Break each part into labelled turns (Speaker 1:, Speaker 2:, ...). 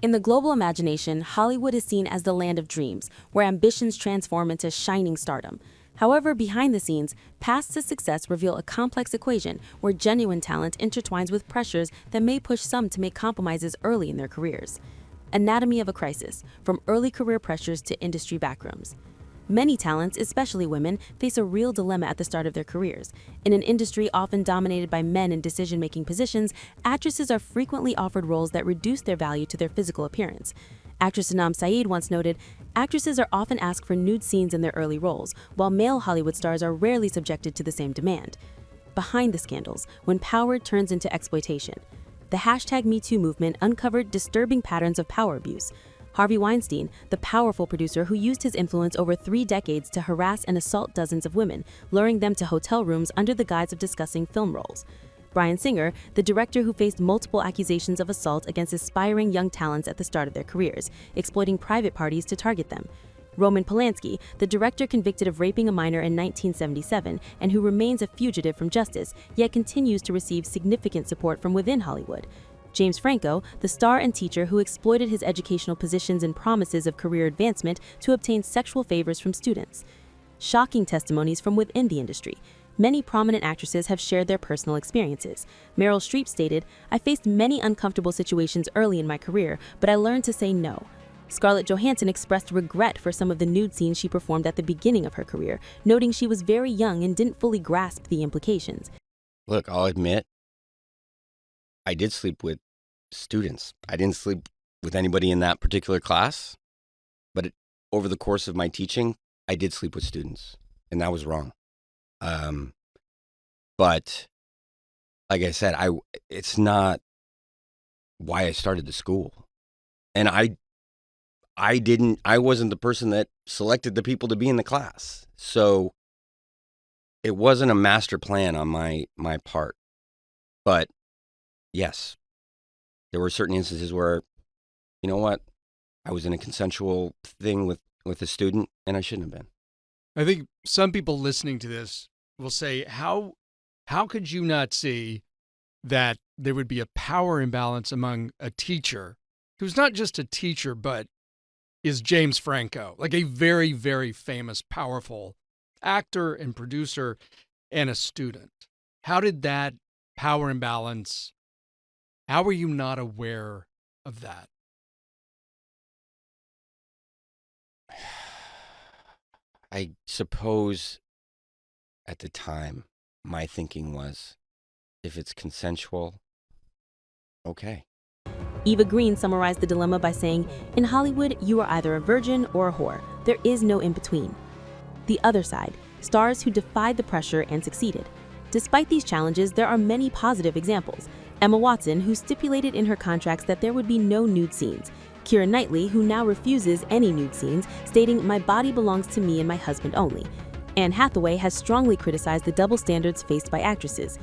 Speaker 1: In the global imagination, Hollywood is seen as the land of dreams, where ambitions transform into shining stardom. However, behind the scenes, paths to success reveal a complex equation where genuine talent intertwines with pressures that may push some to make compromises early in their careers. Anatomy of a crisis, from early career pressures to industry backrooms. Many talents, especially women, face a real dilemma at the start of their careers. In an industry often dominated by men in decision-making positions, actresses are frequently offered roles that reduce their value to their physical appearance. Actress Sanam Saeed once noted, actresses are often asked for nude scenes in their early roles, while male Hollywood stars are rarely subjected to the same demand. Behind the scandals, when power turns into exploitation. The #MeToo movement uncovered disturbing patterns of power abuse. Harvey Weinstein, the powerful producer who used his influence over 3 decades to harass and assault dozens of women, luring them to hotel rooms under the guise of discussing film roles. Bryan Singer, the director who faced multiple accusations of assault against aspiring young talents at the start of their careers, exploiting private parties to target them. Roman Polanski, the director convicted of raping a minor in 1977 and who remains a fugitive from justice, yet continues to receive significant support from within Hollywood. James Franco, the star and teacher who exploited his educational positions and promises of career advancement to obtain sexual favors from students. Shocking testimonies from within the industry. Many prominent actresses have shared their personal experiences. Meryl Streep stated, "I faced many uncomfortable situations early in my career, but I learned to say no." Scarlett Johansson expressed regret for some of the nude scenes she performed at the beginning of her career, noting she was very young and didn't fully grasp the implications.
Speaker 2: Look, I'll admit, I did sleep with students. I didn't sleep with anybody in that particular class, but over the course of my teaching, I did sleep with students, and that was wrong. But like I said, it's not why I started the school. And I wasn't the person that selected the people to be in the class. So it wasn't a master plan on my part. But yes, there were certain instances where, you know what, I was in a consensual thing with a student, and I shouldn't have been.
Speaker 3: I think some people listening to this will say, how could you not see that there would be a power imbalance among a teacher who's not just a teacher, but is James Franco, like a very, very famous, powerful actor and producer, and a student? How did that power imbalance, how were you not aware of that?
Speaker 2: I suppose at the time, my thinking was, if it's consensual, okay.
Speaker 1: Eva Green summarized the dilemma by saying, "In Hollywood, you are either a virgin or a whore. There is no in-between." The other side, stars who defied the pressure and succeeded. Despite these challenges, there are many positive examples. Emma Watson, who stipulated in her contracts that there would be no nude scenes. Keira Knightley, who now refuses any nude scenes, stating, "My body belongs to me and my husband only." Anne Hathaway has strongly criticized the double standards faced by actresses.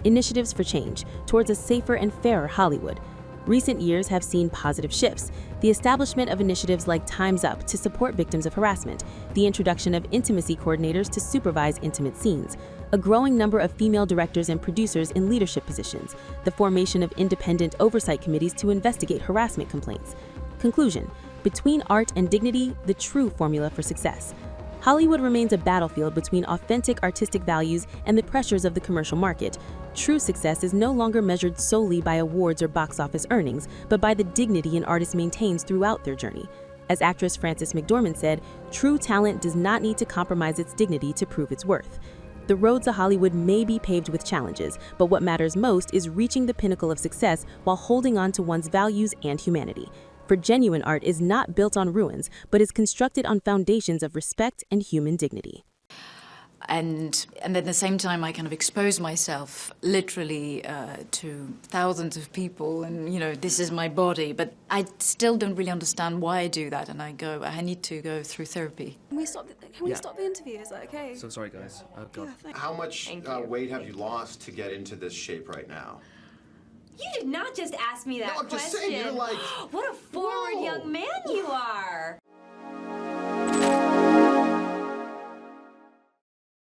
Speaker 1: Initiatives for change, towards a safer and fairer Hollywood. Recent years have seen positive shifts. The establishment of initiatives like Time's Up to support victims of harassment, the introduction of intimacy coordinators to supervise intimate scenes, a growing number of female directors and producers in leadership positions, the formation of independent oversight committees to investigate harassment complaints. Conclusion: between art and dignity, the true formula for success. Hollywood remains a battlefield between authentic artistic values and the pressures of the commercial market. True success is no longer measured solely by awards or box office earnings, but by the dignity an artist maintains throughout their journey. As actress Frances McDormand said, "True talent does not need to compromise its dignity to prove its worth." The road to Hollywood may be paved with challenges, but what matters most is reaching the pinnacle of success while holding on to one's values and humanity. For genuine art is not built on ruins, but is constructed on foundations of respect and human dignity.
Speaker 4: And at the same time, I kind of expose myself literally to thousands of people, and this is my body. But I still don't really understand why I do that, and I need to go through therapy.
Speaker 5: Can we stop the interview? Is that okay?
Speaker 6: So sorry, guys. Oh God.
Speaker 7: How much weight have you lost to get into this shape right now?
Speaker 8: You did not just ask me that
Speaker 7: No, I'm
Speaker 8: question.
Speaker 7: just saying, you're like...
Speaker 8: What a forward young man you are.